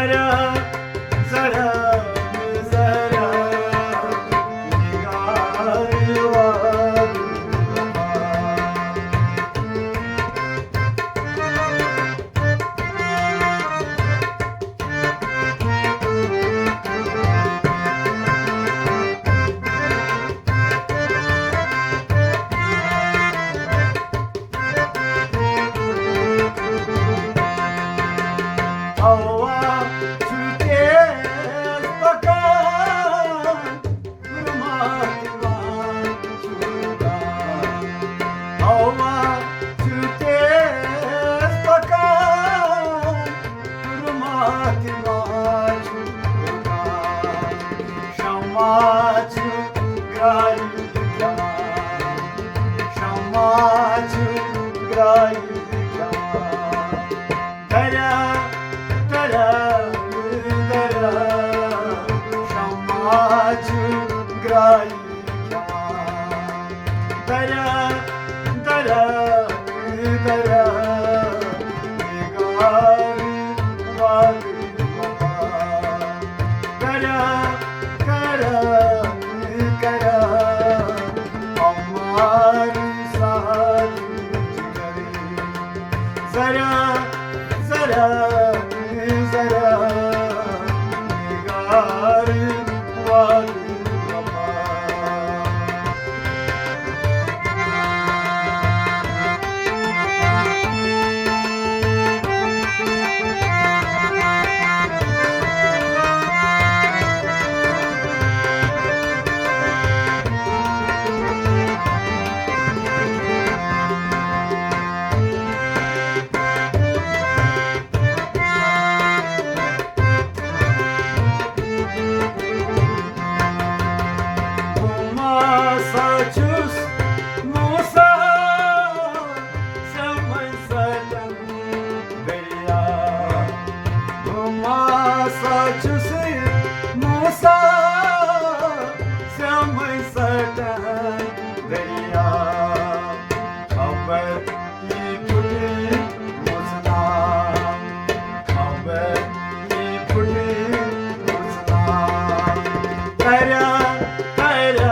जरा जरा जरा निगार वाली हवा छूटे पकान परमात्मा छूटा हवा छूटे पकान परमात्मा छूटा क्षमा छुग्राई क्षमा छुग्राई दया दया दया क्षमा छुग्राई दया दया दया निगार वाली करा करा करा हमारी सारी जिगरी जरा जरा जरा निगार वाली Massachusetts, Musa, Samai Satan, Beria. Massachusetts, Musa, Samai Satan, Beria. Khabar ye puri Muslim, khabar ye puri Muslim. Tara, tara.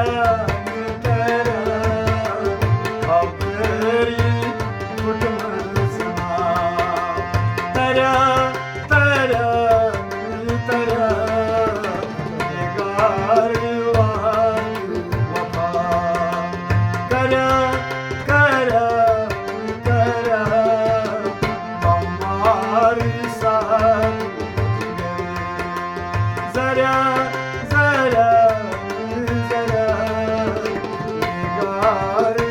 Zara, zara, zara, nigar wali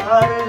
हरे